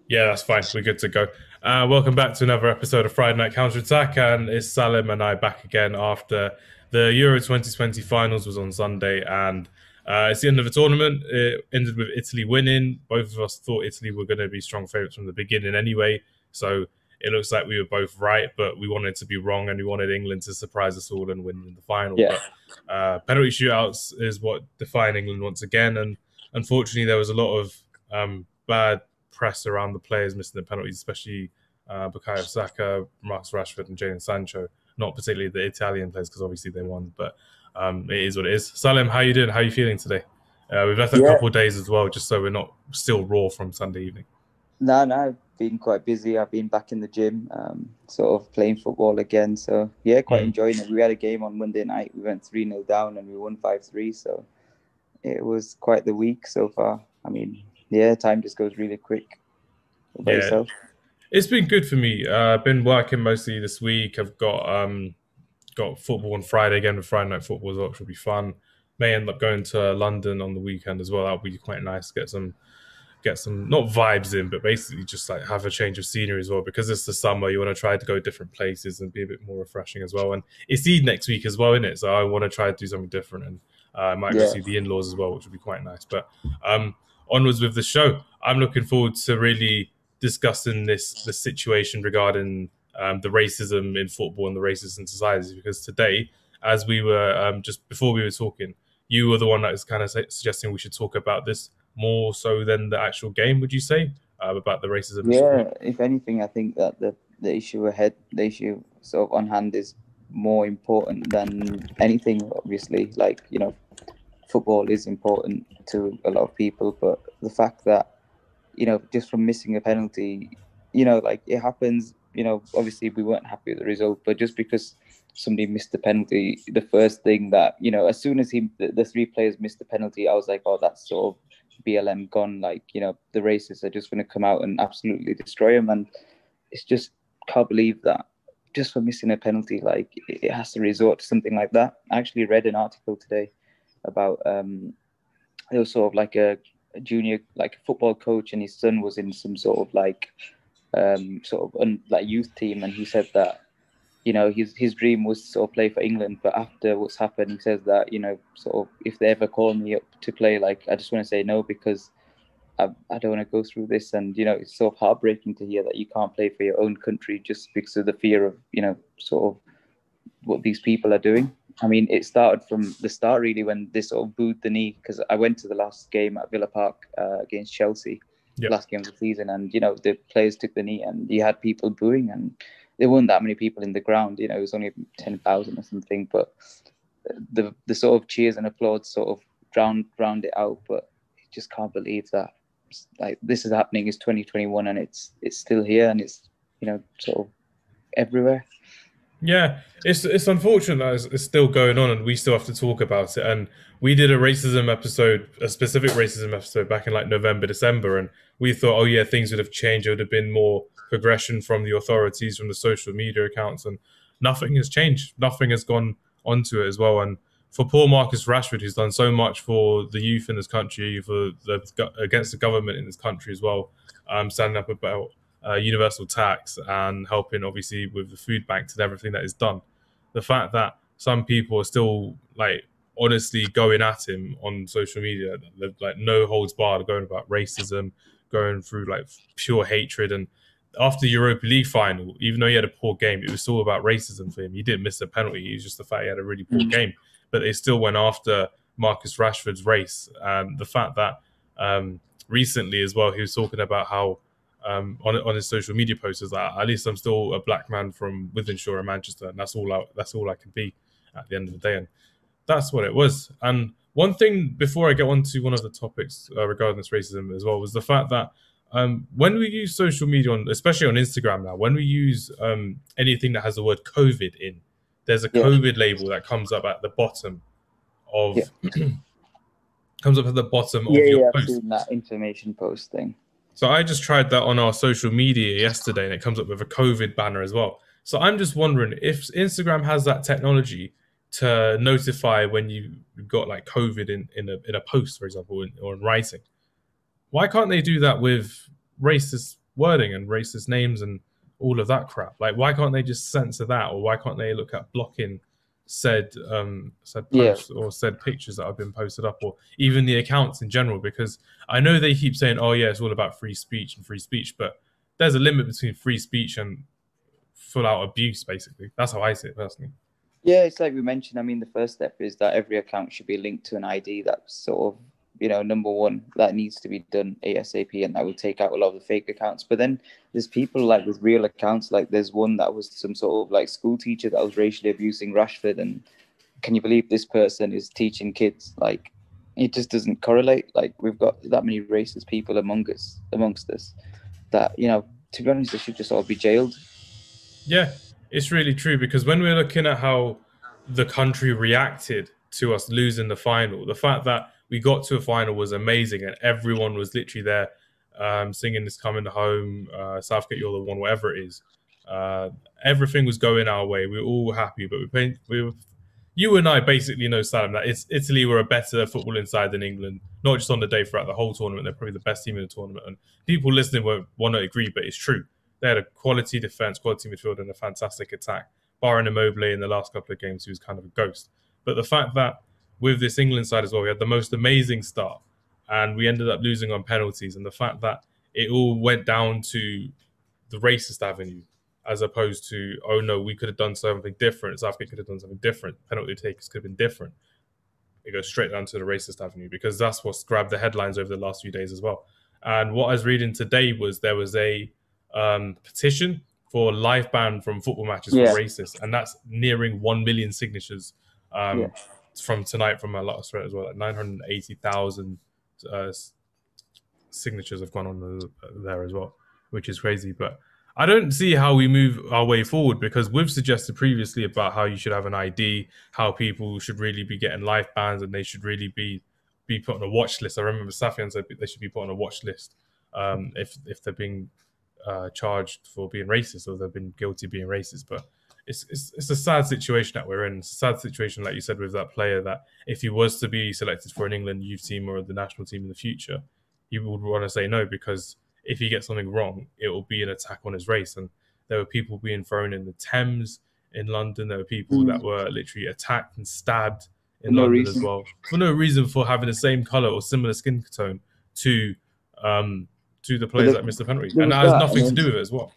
Yeah, that's fine. We're good to go. Welcome back to another episode of Friday Night Counter Attack, and it's Salim and I back again after the Euro 2020 finals was on Sunday, and it's the end of the tournament. It ended with Italy winning. Both of us thought Italy were going to be strong favourites from the beginning anyway, so it looks like we were both right, but we wanted to be wrong, and we wanted England to surprise us all and win in the final. Yeah, But penalty shootouts is what define England once again, and unfortunately, there was a lot of bad press around the players missing the penalties, especially Bukayo Saka, Marcus Rashford, and Jadon Sancho. Not particularly the Italian players, because obviously they won, but it is what it is. Salim, how you doing? How are you feeling today? We've left a yeah. couple of days as well, just so we're not still raw from Sunday evening. No, I've been quite busy. I've been back in the gym, sort of playing football again. So yeah, quite Mm. enjoying it. We had a game on Monday night. We went 3-0 down and we won 5-3. So it was quite the week so far. I mean, yeah, time just goes really quick. What about Yeah, yourself? it's been good for me. I've been working mostly this week. I've got football on Friday again with Friday night football as well, which will be fun. May end up going to London on the weekend as well. That'll be quite nice. Get some not vibes in, but basically just like have a change of scenery as well. Because it's the summer, you want to try to go different places and be a bit more refreshing as well. And it's Eid next week as well, isn't it? So I want to try to do something different, and I might go Yeah, see the in-laws as well, which would be quite nice. But um, onwards with the show, I'm looking forward to really discussing the situation regarding the racism in football and the racism in society. Because today, as we were just before we were talking, you were the one that was kind of suggesting we should talk about this more so than the actual game, would you say, about the racism in sport? yeah. If anything, I think that the issue ahead, the issue sort of on hand, is more important than anything. Obviously, like football is important to a lot of people, but the fact that just from missing a penalty, like it happens. Obviously we weren't happy with the result, but just because somebody missed the penalty, the first thing that as soon as the three players missed the penalty, I was like, oh, that's sort of BLM gone. Like the racists are just going to come out and absolutely destroy them, and it's just can't believe that just for missing a penalty, like it has to resort to something like that. I actually read an article today about it was sort of like a junior, like a football coach, and his son was in some sort of like like youth team, and he said that his dream was to sort of play for England, but after what's happened, he says that sort of if they ever call me up to play, like I just want to say no because I don't want to go through this, and it's sort of heartbreaking to hear that you can't play for your own country just because of the fear of sort of what these people are doing. I mean, it started from the start really when they sort of booed the knee, because I went to the last game at Villa Park against Chelsea, Yeah. last game of the season, and the players took the knee, and you had people booing, and there weren't that many people in the ground. It was only 10,000 or something, but the sort of cheers and applause sort of drowned it out. But I just can't believe that like this is happening. It's 2021 and it's still here, and it's sort of everywhere. Yeah, it's unfortunate that it's still going on, and we still have to talk about it. And we did a racism episode, a specific racism episode, back in like November, December, and we thought, oh yeah, things would have changed. It would have been more progression from the authorities, from the social media accounts, and nothing has changed. Nothing has gone onto it as well. And for poor Marcus Rashford, who's done so much for the youth in this country, for against the government in this country as well, standing up about universal tax and helping obviously with the food banks and everything that is done. The fact that some people are still like honestly going at him on social media, like no holds barred, going about racism, going through like pure hatred. And after the Europa League final, even though he had a poor game, it was still about racism for him. He didn't miss a penalty. It was just the fact he had a really poor game. But they still went after Marcus Rashford's race. And the fact that recently as well, he was talking about how on his social media posts is that at least I'm still a black man from Wythenshawe in Manchester, and that's all I can be at the end of the day, and that's what it was. And one thing before I get on to one of the topics regarding this racism as well was the fact that when we use social media on, especially on Instagram now, when we use anything that has the word COVID in, there's a Yeah, COVID label that comes up at the bottom yeah. of comes up at the bottom Yeah, of your yeah, I've post. seen that information post thing. So I just tried that on our social media yesterday, and it comes up with a COVID banner as well. So I'm just wondering if Instagram has that technology to notify when you got like COVID in a post, for example, or in writing. Why can't they do that with racist wording and racist names and all of that crap. Like, why can't they just censor that, or why can't they look at blocking said Yeah. posts or said pictures that have been posted up, or even the accounts in general? Because I know they keep saying, "Oh yeah, it's all about free speech and free speech," but there's a limit between free speech and full out abuse. Basically, that's how I see it personally. Yeah, it's like we mentioned. I mean, the first step is that every account should be linked to an ID. That's sort of, number one, that needs to be done ASAP, and that will take out a lot of the fake accounts. But then there's people like with real accounts. Like there's one that was some sort of like school teacher that was racially abusing Rashford, and can you believe this person is teaching kids? Like, it just doesn't correlate. Like we've got that many racist people amongst us that to be honest, they should just all be jailed. Yeah, it's really true because when we're looking at how the country reacted to us losing the final, the fact that we got to a final was amazing and everyone was literally there singing this coming home, Southgate, you're the one, whatever it is. Uh, Everything was going our way. We were all happy, but you and I basically know, Salam, that Italy were a better footballing side than England, not just on the day, throughout the whole tournament. They're probably the best team in the tournament. And people listening won't want to agree, but it's true. They had a quality defense, quality midfield, and a fantastic attack. Barring Immobile in the last couple of games, he was kind of a ghost. But the fact that with this England side as well, we had the most amazing start, and we ended up losing on penalties, and the fact that it all went down to the racist avenue, as opposed to, oh no, we could have done something different. Southgate could have done something different. Penalty takers could have been different. It goes straight down to the racist avenue because that's what's grabbed the headlines over the last few days as well. And what I was reading today was there was a petition for life ban from football matches for Yeah, racists, and that's nearing 1 million signatures yeah. um, from tonight from a lot of thread as well. Like 980,000 uh, signatures have gone on there as well, which is crazy. But I don't see how we move our way forward because we've suggested previously about how you should have an ID, how people should really be getting life bans, and they should really be put on a watch list. I remember Safian said they should be put on a watch list if they're being charged for being racist or they've been guilty of being racist. But it's a sad situation that we're in. It's a sad situation, like you said, with that player, that if he was to be selected for an England youth team or the national team in the future, he would want to say no because if he gets something wrong, it will be an attack on his race. And there were people being thrown in the Thames in London. There were people that were literally attacked and stabbed For in no London as reason. well for no reason, for having the same color or similar skin tone to um, to the But players that missed the penalty, there and was that has that, and nothing to then do with it as well.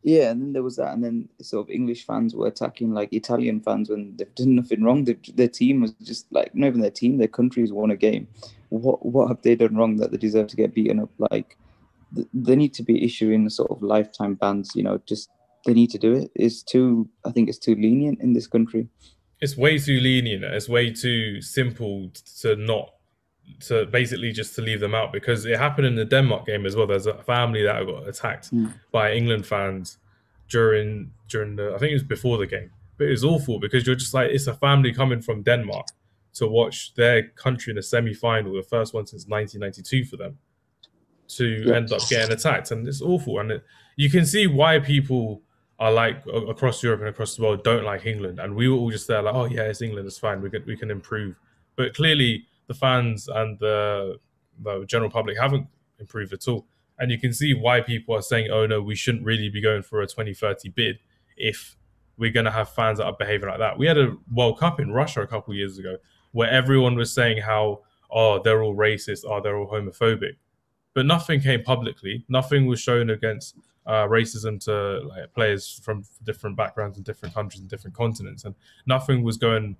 yeah, and then there was that, and then sort of English fans were attacking like Italian fans when they've done nothing wrong. Their team was just like, not even their team, their country's won a game. What have they done wrong that they deserve to get beaten up? Like they need to be issuing sort of lifetime bans. Just they need to do it. I think it's too lenient in this country. It's way too lenient. It's way too simple to not to basically just to leave them out because it happened in the Denmark game as well. There's a family that got attacked by England fans during the, I think it was before the game, but it was awful because you're just like, it's a family coming from Denmark to watch their country in a semi-final, the first one since 1992 for them, to Yeah, end up getting attacked, and it's awful. And you can see why people are like across Europe and across the world don't like England, and we were all just there like, oh yeah, it's England, it's fine, we can improve. But clearly, the fans and the general public haven't improved at all, and you can see why people are saying, oh no, we shouldn't really be going for a 2030 bid if we're going to have fans that are behaving like that. We had a World Cup in Russia a couple of years ago where everyone was saying how, oh, they're all racist, oh, they're all homophobic, but nothing came publicly. Nothing was shown against racism to like players from different backgrounds and different countries and different continents, and nothing was going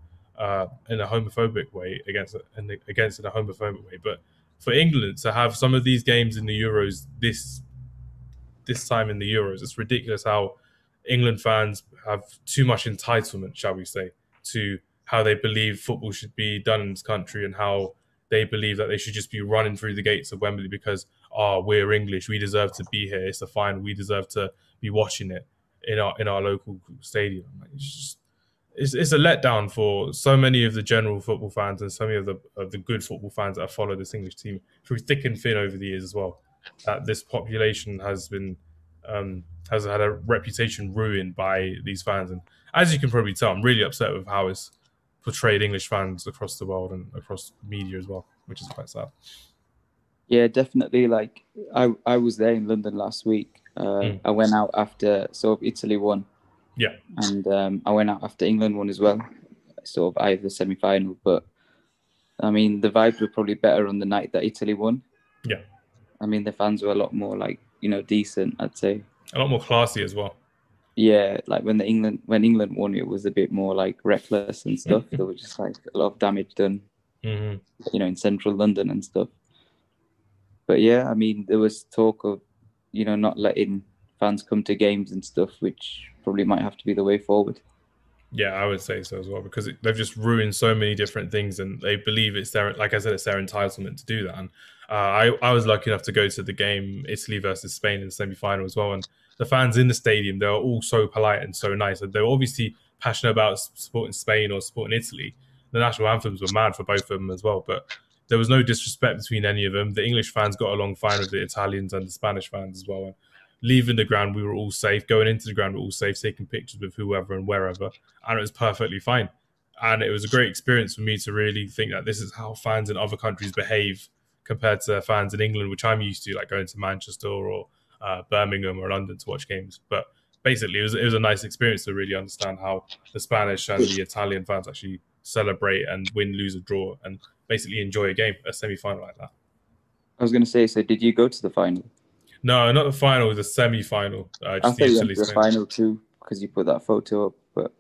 in a homophobic way against in a homophobic way. But for England to have some of these games in the Euros this time in the Euros, it's ridiculous how England fans have too much entitlement, shall we say, to how they believe football should be done in this country and how they believe that they should just be running through the gates of Wembley because, oh, we're English, we deserve to be here. It's a final, we deserve to be watching it in our local stadium. It's a letdown for so many of the general football fans and so many of the good football fans that have followed this English team through thick and thin over the years as well. That this population has had a reputation ruined by these fans, and as you can probably tell, I'm really upset with how it's portrayed English fans across the world and across media as well, which is quite sad. Yeah, definitely. Like I was there in London last week. Mm. I went out after sort of Italy won, Yeah, and I went out after England won as well. Sort of either semi final, but I mean the vibes were probably better on the night that Italy won. yeah, I mean the fans were a lot more like decent, I'd say. a lot more classy as well. Yeah, like when England won, it was a bit more like reckless and stuff. There was just like a lot of damage done, Hmm. in central London and stuff. But yeah, I mean, there was talk of, not letting fans come to games and stuff, which probably might have to be the way forward. Yeah, I would say so as well because they've just ruined so many different things, and they believe it's their, like I said, it's their entitlement to do that. And I was lucky enough to go to the game Italy versus Spain in the semi final as well, and the fans in the stadium, they were all so polite and so nice, and they were obviously passionate about supporting Spain or supporting Italy. The national anthems were mad for both of them as well, but there was no disrespect between any of them. The English fans got along fine with the Italians and the Spanish fans as well. And leaving the ground, we were all safe. Going into the ground, we were all safe, taking pictures with whoever and wherever, and it was perfectly fine. And it was a great experience for me to really think that this is how fans in other countries behave compared to fans in England, which I'm used to, like going to Manchester or Birmingham or London to watch games. But basically, it was a nice experience to really understand how the Spanish and the Italian fans actually celebrate and win, lose, or draw, and basically enjoy a game, a semi final like that. I was going to say, so did you go to the final? No, not the final, the semi final, I just the thought you went Italy to the Spain. final too because you put that photo up, but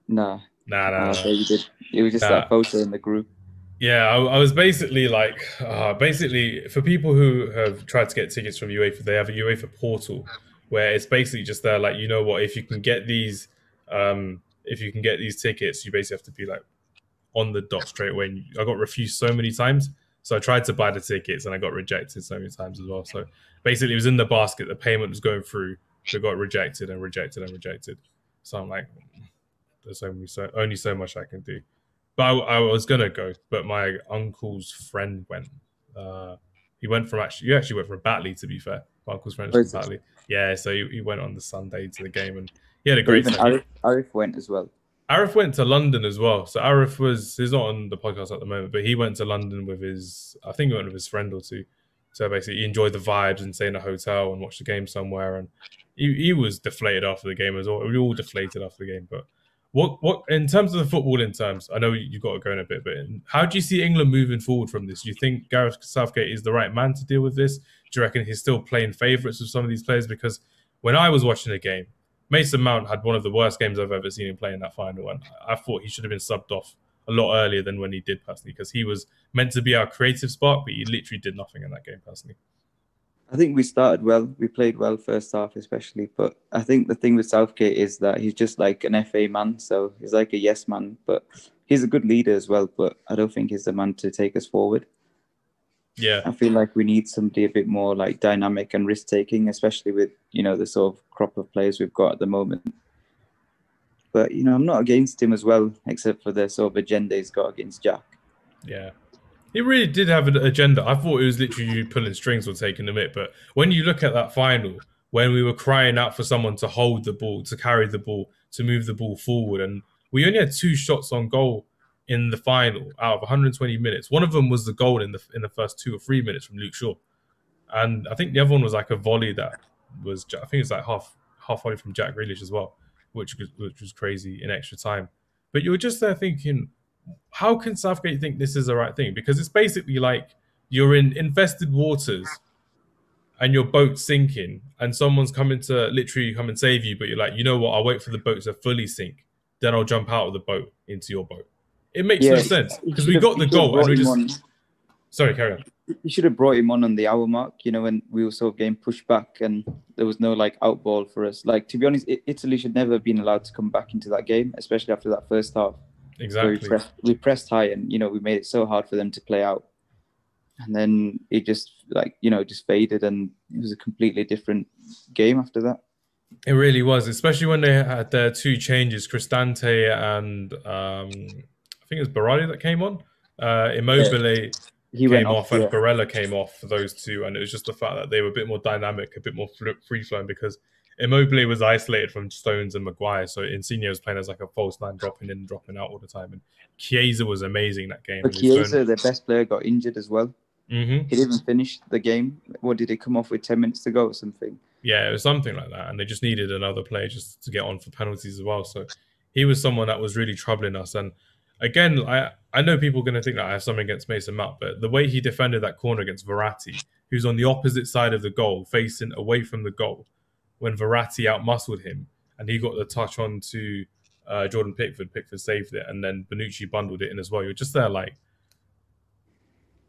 nah. Nah, nah, Oh, nah. okay, you did. It was just that Nah. photo in the group. Yeah, I was basically like, basically for people who have tried to get tickets from UEFA, they have a UEFA portal where it's basically just there, like, you know what, if you can get these tickets, you basically have to be like on the dot straight away. And I got refused so many times, so I tried to buy the tickets and I got rejected so many times as well. So basically, it was in the basket, the payment was going through, but got rejected and rejected and rejected. So I'm like, there's only so much I can do. But I was gonna go, but my uncle's friend went. Uh, he actually went from Batley, to be fair. My uncle's friend is Or from is it? Batley. Yeah, so he went on the Sunday to the game, and he had a So great even time. Arif went as well. Arif went to London as well. So he's not on the podcast at the moment, but he went to London with I think he went with his friend or two. So basically, he enjoyed the vibes and stay in a hotel and watch the game somewhere. And he was deflated after the game as well. We were all deflated after the game. But what in terms of the football, in terms, I know you've got to go in a bit, but how do you see England moving forward from this? Do you think Gareth Southgate is the right man to deal with this? Do you reckon he's still playing favourites with some of these players? Because when I was watching the game, Mason Mount had one of the worst games I've ever seen him play in that final, and I thought he should have been subbed off a lot earlier than when he did personally, because he was meant to be our creative spark, but he literally did nothing in that game personally. I think we started well. We played well first half, especially. But I think the thing with Southgate is that he's just like an FA man. So he's like a yes man, but he's a good leader as well. But I don't think he's the man to take us forward. Yeah, I feel like we need somebody a bit more like dynamic and risk taking, especially with the sort of crop of players we've got at the moment. But I'm not against him as well, except for the sort of agenda he's got against Jack. yeah. He really did have an agenda. I thought it was literally you pulling strings or taking the mitt. But when you look at that final, when we were crying out for someone to hold the ball, to carry the ball, to move the ball forward, and we only had 2 shots on goal in the final out of 120 minutes. One of them was the goal in the first 2 or 3 minutes from Luke Shaw, and I think the other one was like a volley that was, I think it's like half volley from Jack Grealish as well, which was crazy in extra time. But you were just there thinking, how can Southgate think this is the right thing? Because it's basically like you're in infested waters and your boat's sinking, and someone's coming to literally come and save you, but you're like, you know what? I'll wait for the boat to fully sink, then I'll jump out of the boat into your boat. It makes no Yeah, sense he because should we have, got he the should have goal and brought we him just. on. Sorry, carry on. You should have brought him on the hour mark, when we were sort of getting pushed back and there was no like out ball for us. Like, to be honest, Italy should never have been allowed to come back into that game, especially after that first half where Exactly. we pressed high and we made it so hard for them to play out. And then it just just faded and it was a completely different game after that. It really was, especially when they had their 2 changes, Cristante and I think it was Barati that came on. Yeah, Immobile he went came off. off and Yeah, Barella came off for those two, and it was just the fact that they were a bit more dynamic, a bit more free flowing because Immobile was isolated from Stones and Maguire, so Insigne was playing as like a false nine, dropping in and dropping out all the time, and Chiesa was amazing that game, but and his phone. Chiesa, their best player, got injured as well. Hmm. He didn't finish the game. What did he come off with 10 minutes to go or something? Yeah, it was something like that, and they just needed another player just to get on for penalties as well. So he was someone that was really troubling us. And again, I know people are going to think that I have something against Mason Mount, but the way he defended that corner against Verratti, who's on the opposite side of the goal, facing away from the goal, when Verratti outmuscled him, and he got the touch on to Jordan Pickford. Pickford saved it, and then Bonucci bundled it in as well. You're just there like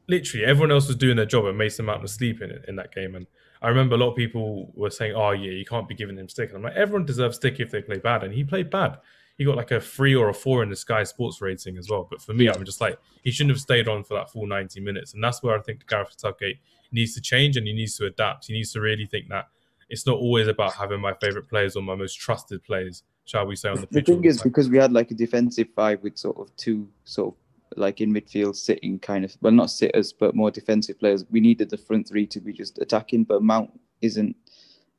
literally everyone else was doing their job and Mason Mount was sleeping in that game. And I remember a lot of people were saying, "Oh yeah, you can't be giving him stick." And I'm like, everyone deserves stick if they play bad, and he played bad. He got like a 3 or a 4 in the Sky Sports rating as well. But for me, Yeah. I'm just like, he shouldn't have stayed on for that full 90 minutes. And that's where I think Gareth Southgate needs to change and he needs to adapt. He needs to really think that it's not always about having my favorite players or my most trusted players, shall we say, on the The pitch all thing the is, time. because we had like a defensive five with sort of two sort of like in midfield sitting kind of, well, not sitters, but more defensive players. We needed the front three to be just attacking, but Mount isn't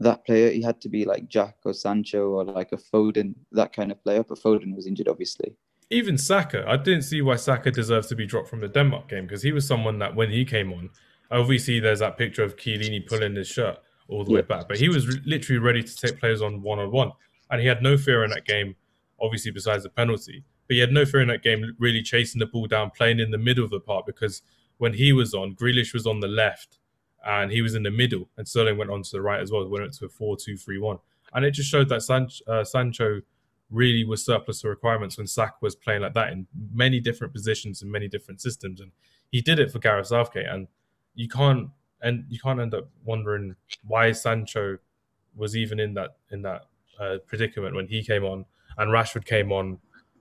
that player. He had to be like Jack or Sancho or like a Foden, that kind of player. But Foden was injured, obviously. Even Saka, I didn't see why Saka deserves to be dropped from the Denmark game because he was someone that when he came on, obviously there's that picture of Chiellini pulling his shirt all the way Yeah. back, but he was literally ready to take players on one, and he had no fear in that game. Obviously, besides the penalty, but he had no fear in that game, really chasing the ball down, playing in the middle of the park because when he was on, Grealish was on the left, and he was in the middle, and Sterling went on to the right as well. Went to a 4-2-3-1, and it just showed that Sancho really was surplus to requirements when Saka was playing like that in many different positions and many different systems. And he did it for Gareth Southgate. And you can't you can't end up wondering why Sancho was even in that predicament when he came on and Rashford came on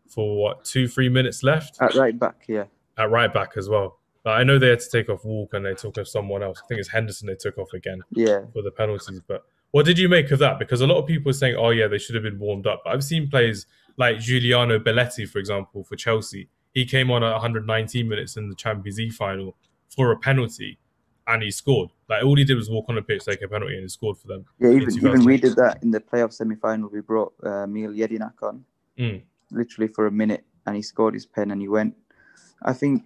for what 2-3 minutes left At right back, yeah. at right back as well. I know they had to take off Walker and they took off someone else. I think it's Henderson they took off again Yeah. for the penalties. But what did you make of that? Because a lot of people are saying, "Oh yeah, they should have been warmed up." But I've seen players like Giuliano Belletti, for example, for Chelsea. He came on at 119 minutes in the Champions League final for a penalty, and he scored. Like all he did was walk on the pitch, take a penalty, and he scored for them Yeah, in even we 2008. did that in the playoff semi-final. We brought Emil Jedinak on Mm. literally for a minute, and he scored his pen and he went. I think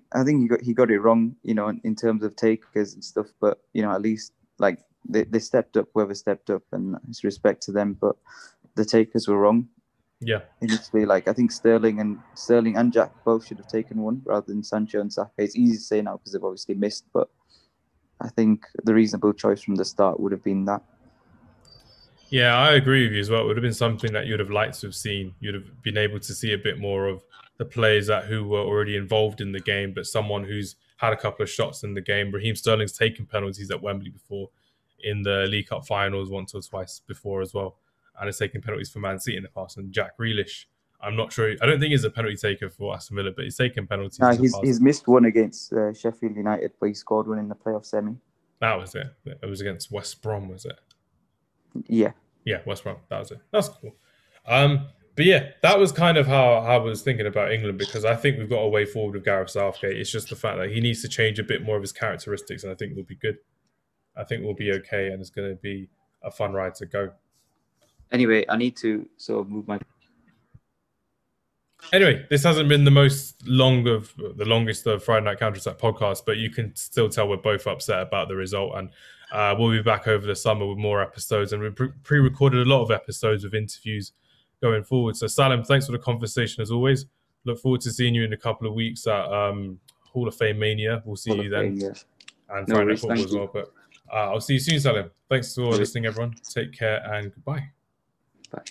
he got it wrong, in terms of takers and stuff. But at least like they stepped up, whoever stepped up, and it's respect to them. But the takers were wrong. Yeah. Initially, like I think Sterling and Jack both should have taken one rather than Sancho and Saka. It's easy to say now because they've obviously missed, but I think the reasonable choice from the start would have been that. Yeah, I agree with you as well. It would have been something that you'd have liked to have seen. You'd have been able to see a bit more of the players who were already involved in the game, but someone who's had a couple of shots in the game. Raheem Sterling's taken penalties at Wembley before in the League Cup finals once or twice before as well, and has taken penalties for Man City in the past. And Jack Grealish, I'm not sure. I don't think he's a penalty taker for Aston Villa, but he's taken penalties in the past. He's missed one against Sheffield United, but he scored one in the playoff semi. That was it. It was against West Brom, was it? Yeah. Yeah, West Brom. That was it. That's cool. But yeah, that was kind of how I was thinking about England because I think we've got a way forward with Gareth Southgate. It's just the fact that he needs to change a bit more of his characteristics, and I think we'll be good. I think we'll be okay, and it's going to be a fun ride to go. Anyway, I need to sort of move my. Anyway, this hasn't been the longest of Friday Night Counter Attack podcast, but you can still tell we're both upset about the result, and we'll be back over the summer with more episodes, and we've pre-recorded a lot of episodes with interviews going forward. So Salim, thanks for the conversation as always. Look forward to seeing you in a couple of weeks at Hall of Fame Mania. We'll see you then, and Friday Night Football as well. But I'll see you soon, Salim. Thanks for listening, everyone. Take care and goodbye. Bye.